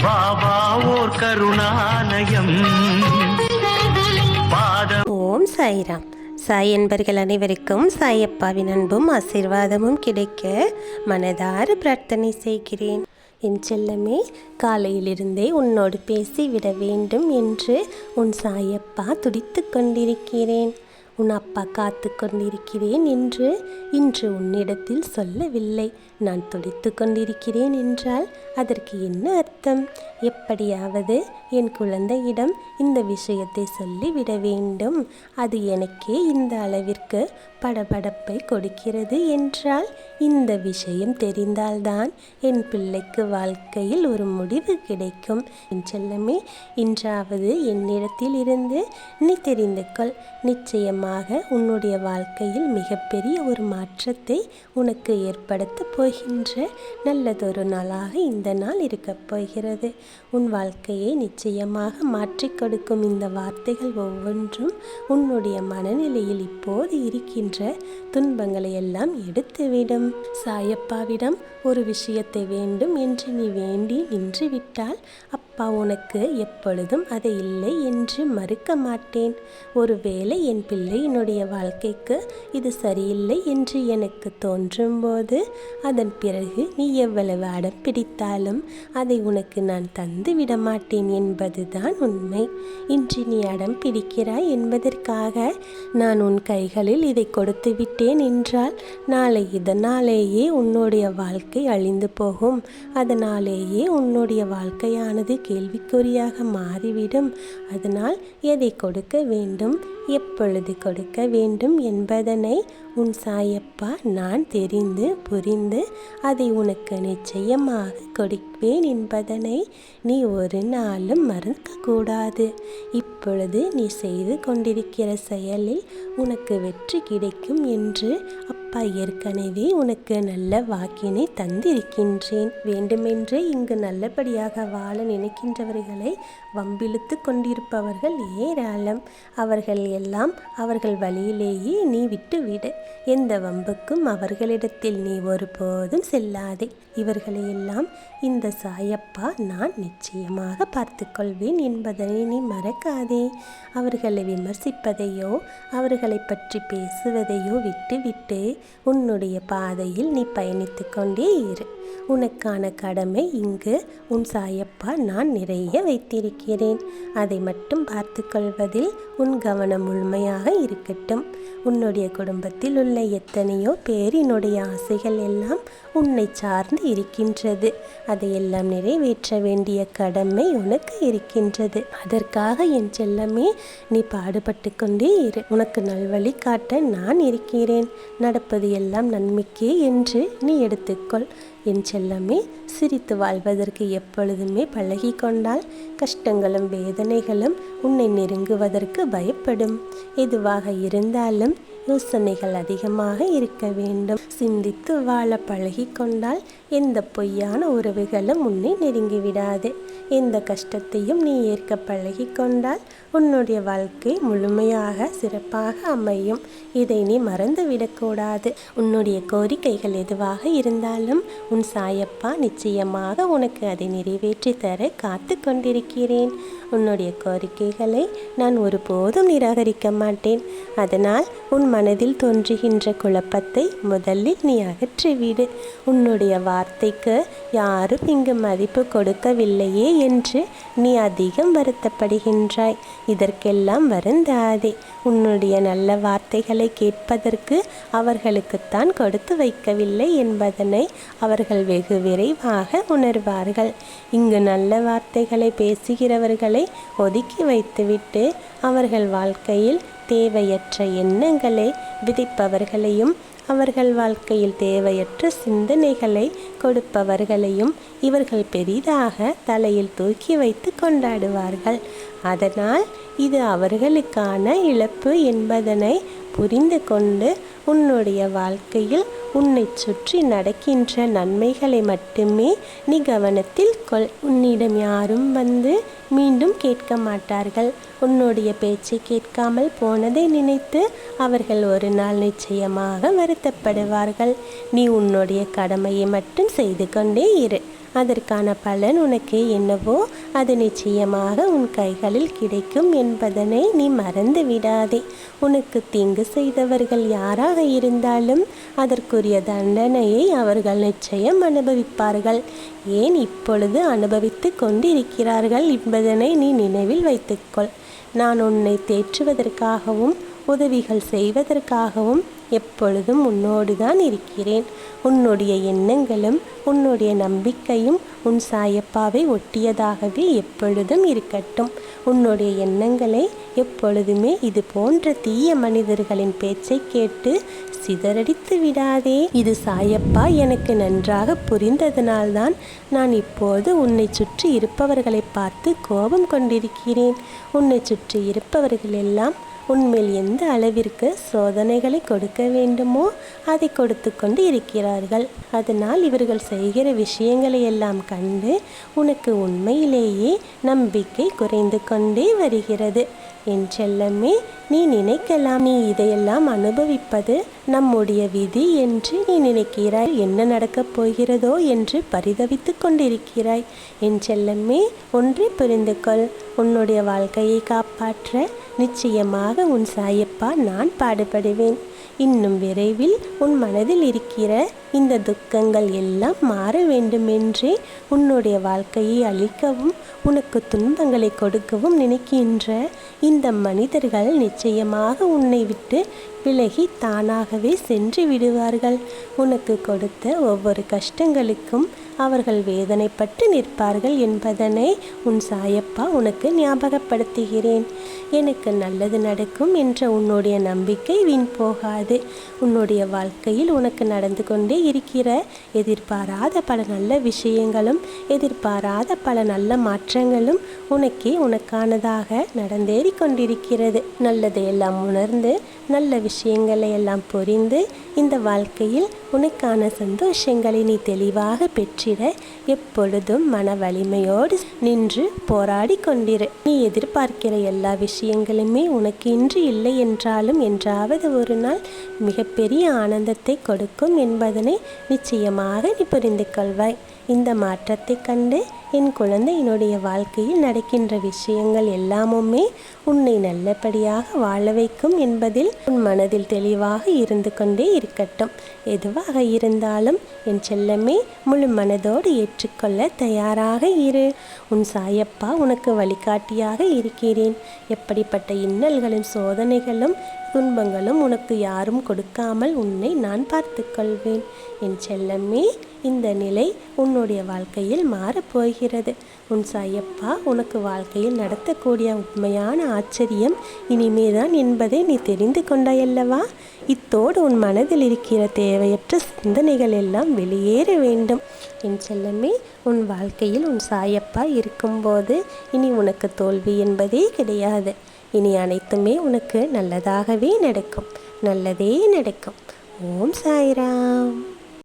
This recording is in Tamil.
பாபா ஓர் கருணாலயம். ஓம் சாய்ராம். சாய் என்பர்கள் அனைவருக்கும் சாயப்பாவின் அன்பும் ஆசீர்வாதமும் கிடைக்க மனதார பிரார்த்தனை செய்கிறேன். என் செல்லமே, காலையிலிருந்தே உன்னோடு பேசிவிட வேண்டும் என்று உன் சாயப்பா துடித்து கொண்டிருக்கிறேன். உன் அப்பா காத்து கொண்டிருக்கிறேன் என்று இன்று உன்னிடத்தில் சொல்லவில்லை. நான் துடித்து கொண்டிருக்கிறேன் என்றால் அதற்கு என்ன அர்த்தம்? எப்படியாவது என் குழந்தையிடம் இந்த விஷயத்தை சொல்லிவிட வேண்டும். அது எனக்கே இந்த அளவிற்கு படபடப்பை கொடுக்கிறது என்றால் இந்த விஷயம் தெரிந்தால்தான் என் பிள்ளைக்கு வாழ்க்கையில் ஒரு முடிவு கிடைக்கும். என் செல்லமே, இன்றாவது என்னிடத்தில் இருந்து நீ தெரிந்து கொள். நிச்சயமாக உன்னுடைய வாழ்க்கையில் மிகப்பெரிய ஒரு மாற்றத்தை உனக்கு ஏற்படுத்த போகின்ற நல்லதொரு நாளாக இந்த நாள் இருக்கப் போகிறது. உன் வாழ்க்கையை நிச்சயமாக மாற்றிக் கொடுக்கும் இந்த வார்த்தைகள் ஒவ்வொன்றும் உன்னுடைய மனநிலையில் இப்போது இருக்கின்ற துன்பங்களை எல்லாம் எடுத்துவிடும். சாயப்பாவிடம் ஒரு விஷயத்தை வேண்டும் என்று நீ வேண்டி நின்று விட்டால் அப்பா உனக்கு எப்பொழுதும் அதை இல்லை என்று மறுக்க மாட்டேன். ஒருவேளை என் பிள்ளையினுடைய வாழ்க்கைக்கு இது சரியில்லை என்று எனக்கு தோன்றும் போது அதன் பிறகு நீ எவ்வளவு அடம் பிடித்தாலும் அதை உனக்கு நான் தந்து விட மாட்டேன் என்பதுதான் உண்மை. இன்று நீ அடம் பிடிக்கிறாய் என்பதற்காக நான் உன் கைகளில் இதை கொடுத்து விட்டேன் என்றால் நாளை இதனாலேயே உன்னுடைய வாழ்க்கை அழிந்து போகும். அதனாலேயே உன்னுடைய வாழ்க்கையானது கேள்விக்குறியாக மாறிவிடும். அதனால் எதை கொடுக்க வேண்டும், எப்பொழுது கொடுக்க வேண்டும் என்பதனை உன் சாயப்பா நான் தெரிந்து புரிந்து அதை உனக்கு நிச்சயமாக கொடுப்பேன் என்பதனை நீ ஒரு நாளும் மறக்கக்கூடாது. இப்பொழுது நீ செய்து கொண்டிருக்கிற செயலில் உனக்கு வெற்றி கிடைக்கும் என்று அப்பா ஏற்கனவே உனக்கு நல்ல வாக்கினை தந்திருக்கின்றேன். வேண்டுமென்றே இங்கு நல்லபடியாக வாழ நினைக்கின்றவர்களை வம்பிழுத்து கொண்டிருப்பவர்கள் ஏராளம். அவர்கள் எல்லாம் அவர்கள் வழியிலேயே நீ விட்டுவிடு. எந்த வம்புக்கும் அவர்களிடத்தில் நீ ஒருபோதும் செல்லாதே. இவர்களையெல்லாம் இந்த சாயப்பா நான் நிச்சயமாக பார்த்து கொள்வேன் என்பதனை நீ மறக்காதே. அவர்களை விமர்சிப்பதையோ அவர்களை பற்றி பேசுவதையோ விட்டுவிட்டு உன்னுடைய பாதையில் நீ பயணித்து கொண்டே இரு. உனக்கான கடமை இங்கு உன் சாயப்பா நான் நிறைய வைத்திருக்கிறேன். அதை மட்டும் பார்த்து கொள்வதில் உன் கவனம் முழுமையாக இருக்கட்டும். உன்னுடைய குடும்பத்தில் உள்ள எத்தனையோ பேரினுடைய ஆசைகள் எல்லாம் உன்னை சார்ந்து இருக்கின்றது. அதையெல்லாம் நிறைவேற்ற வேண்டிய கடமை உனக்கு இருக்கின்றது. அதற்காக என் செல்லமே, நீ பாடுபட்டு கொண்டே இரு. உனக்கு நல்வழி காட்ட நான் இருக்கிறேன். நடப்பது எல்லாம் நன்மைக்கே என்று நீ எடுத்துக்கொள். என் செல்லமே, சிரித்து வாழ்வதற்கு எப்பொழுதுமே பழகி கொண்டால் கஷ்டங்களும் வேதனைகளும் உன்னை நெருங்குவதற்கு பயப்படும். எதுவாக இருந்தாலும் யோசனைகள் அதிகமாக இருக்க வேண்டும். சிந்தித்து வாழ பழகி கொண்டால் எந்த பொய்யான உறவுகளும் உன்னை நெருங்கிவிடாது. எந்த கஷ்டத்தையும் நீ ஏற்க பழகி கொண்டால் உன்னுடைய வாழ்க்கை முழுமையாக சிறப்பாக அமையும். இதை நீ மறந்துவிடக்கூடாது. உன்னுடைய கோரிக்கைகள் எதுவாக இருந்தாலும் உன் சாயப்பா நிச்சயமாக உனக்கு அதை நிறைவேற்றி தர காத்து கொண்டிருக்கிறேன். உன்னுடைய கோரிக்கைகளை நான் ஒருபோதும் நிராகரிக்க மாட்டேன். அதனால் உன் மனதில் தோன்றுகின்ற குழப்பத்தை முதலில் நீ அகற்றிவிடு. உன்னுடைய வார்த்தைக்கு யாரும் இங்கு மதிப்பு கொடுக்கவில்லையே என்று நீ அதிகம் வருத்தப்படுகின்றாய். இதற்கெல்லாம் வருந்தாதே. உன்னுடைய நல்ல வார்த்தைகளை கேட்பதற்கு அவர்களுக்குத்தான் கொடுத்து வைக்கவில்லை என்பதனை அவர்கள் வெகு விரைவாக உணர்வார்கள். இங்கு நல்ல வார்த்தைகளை பேசுகிறவர்களை ஒதுக்கி வைத்துவிட்டு அவர்கள் வாழ்க்கையில் தேவையற்ற எண்ணங்களை விதைப்பவர்களையும் அவர்கள் வாழ்க்கையில் தேவையற்ற சிந்தனைகளை கொடுப்பவர்களையும் இவர்கள் பெரிதாக தலையில் தூக்கி வைத்து கொண்டாடுவார்கள். அதனால் இது அவர்களுக்கான இழப்பு என்பதனை புரிந்து கொண்டு உன்னுடைய வாழ்க்கையில் உன்னை சுற்றி நடக்கின்ற நன்மைகளை மட்டுமே நீ கவனத்தில் கொள். உன்னிடம் யாரும் வந்து மீண்டும் கேட்க மாட்டார்கள். உன்னுடைய பேச்சை கேட்காமல் போனதை நினைத்து அவர்கள் ஒரு நாள் நிச்சயமாக வருத்தப்படுவார்கள். நீ உன்னுடைய கடமையை மட்டும் செய்து கொண்டே இரு. அதற்கான பலன் உனக்கு என்னவோ அது நிச்சயமாக உன் கைகளில் கிடைக்கும் என்பதனை நீ மறந்து விடாதே. உனக்கு தீங்கு செய்தவர்கள் யாராக இருந்தாலும் அதற்குரிய தண்டனையை அவர்கள் நிச்சயம் அனுபவிப்பார்கள். ஏன் இப்பொழுது அனுபவித்து கொண்டிருக்கிறார்கள் என்பதனை நீ நினைவில் வைத்துக்கொள். நான் உன்னை தேற்றுவதற்காகவும் உதவிகள் செய்வதற்காகவும் எப்பொழுதும் உன்னோடு தான் இருக்கிறேன். உன்னுடைய எண்ணங்களும் உன்னுடைய நம்பிக்கையும் உன் சாயப்பாவை ஒட்டியதாகவே எப்பொழுதும் இருக்கட்டும். உன்னுடைய எண்ணங்களை எப்பொழுதுமே இது போன்ற தீய மனிதர்களின் பேச்சை கேட்டு சிதறடித்து விடாதே. இது சாயப்பா எனக்கு நன்றாக புரிந்ததனால்தான் நான் இப்போது உன்னை சுற்றி இருப்பவர்களை பார்த்து கோபம் கொண்டிருக்கிறேன். உன்னை சுற்றி இருப்பவர்கள் எல்லாம் உன்மேல் எந்த அளவிற்கு சோதனைகளை கொடுக்க வேண்டுமோ அதை கொடுத்து கொண்டு இருக்கிறார்கள். அதனால் இவர்கள் செய்கிற விஷயங்களை எல்லாம் கண்டு உனக்கு உண்மையிலேயே நம்பிக்கை குறைந்து கொண்டே வருகிறது. என் செல்லமே, நீ நினைக்கலாம் நீ இதையெல்லாம் அனுபவிப்பது நம்முடைய விதி என்று நீ நினைக்கிறாய். என்ன நடக்கப் போகிறதோ என்று பரிதவித்து கொண்டிருக்கிறாய். என் செல்லமே, ஒன்றை புரிந்து கொள். உன்னுடைய வாழ்க்கையை காப்பாற்ற நிச்சயமாக உன் சாயப்பா நான் பாடுபடுவேன். இன்னும் விரைவில் உன் மனதில் இருக்கிற இந்த துக்கங்கள் எல்லாம் மாற வேண்டுமென்றே உன்னுடைய வாழ்க்கையை அழிக்கவும் உனக்கு துன்பங்களை கொடுக்கவும் நினைக்கின்ற இந்த மனிதர்கள் நிச்சயமாக உன்னை விட்டு விலகி தானாகவே சென்று விடுவார்கள். உனக்கு கொடுத்த ஒவ்வொரு கஷ்டங்களுக்கும் அவர்கள் வேதனைப்பட்டு நிற்பார்கள் என்பதனை உன் சாயப்பா உனக்கு ஞாபகப்படுத்துகிறேன். எனக்கு நல்லது நடக்கும் என்ற உன்னுடைய நம்பிக்கை வீண் போகாது. உன்னுடைய வாழ்க்கையில் உனக்கு நடந்து கொண்டே இருக்கிற எதிர்பாராத பல நல்ல விஷயங்களும் எதிர்பாராத பல நல்ல மாற்றங்களும் உனக்கானதாக நடந்தேறி கொண்டிருக்கிறது. நல்லதையெல்லாம் உணர்ந்து நல்ல விஷயங்களை எல்லாம் புரிந்து இந்த வாழ்க்கையில் உனக்கான சந்தோஷங்களை நீ தெளிவாக பெற்றிட எப்பொழுதும் மன வலிமையோடு நின்று போராடி கொண்டிரு. நீ எதிர்பார்க்கிற எல்லா விஷயங்களுமே உனக்கு இன்று இல்லை என்றாலும் என்றாவது ஒரு நாள் மிகப்பெரிய ஆனந்தத்தை கொடுக்கும் என்பதனை நிச்சயமாக நீ புரிந்து கொள்வாய். இந்த மாற்றத்தை கண்டு என் குழந்தையினுடைய வாழ்க்கையில் நடக்கின்ற விஷயங்கள் எல்லாமுமே உன்னை நல்லபடியாக வாழ வைக்கும் என்பதில் உன் மனதில் தெளிவாக இருந்து கொண்டே இருக்கட்டும். எதுவாக இருந்தாலும் என் செல்லமே, முழு மனதோடு ஏற்றுக்கொள்ள தயாராக இரு. உன் சாயப்பா உனக்கு வழிகாட்டியாக இருக்கிறேன். எப்படிப்பட்ட இன்னல்களும் சோதனைகளும் துன்பங்களும் உனக்கு யாரும் கொடுக்காமல் உன்னை நான் பார்த்து கொள்வேன். என் செல்லமே, இந்த நிலை உன்னுடைய வாழ்க்கையில் மாறப்போகிறது. உன் சாயப்பா உனக்கு வாழ்க்கையில் நடத்தக்கூடிய உண்மையான ஆச்சரியம் இனிமேதான் என்பதை நீ தெரிந்து கொண்டாயல்லவா? இத்தோடு உன் மனதில் இருக்கிற தேவையற்ற சிந்தனைகள் எல்லாம் வெளியேற வேண்டும். என் செல்லமே, உன் வாழ்க்கையில் உன் சாயப்பா இருக்கும்போது இனி உனக்கு தோல்வி என்பதே கிடையாது. இனி அனைத்துமே உனக்கு நல்லதாகவே நடக்கும். நல்லதே நடக்கும். ஓம் சாய்ராம்.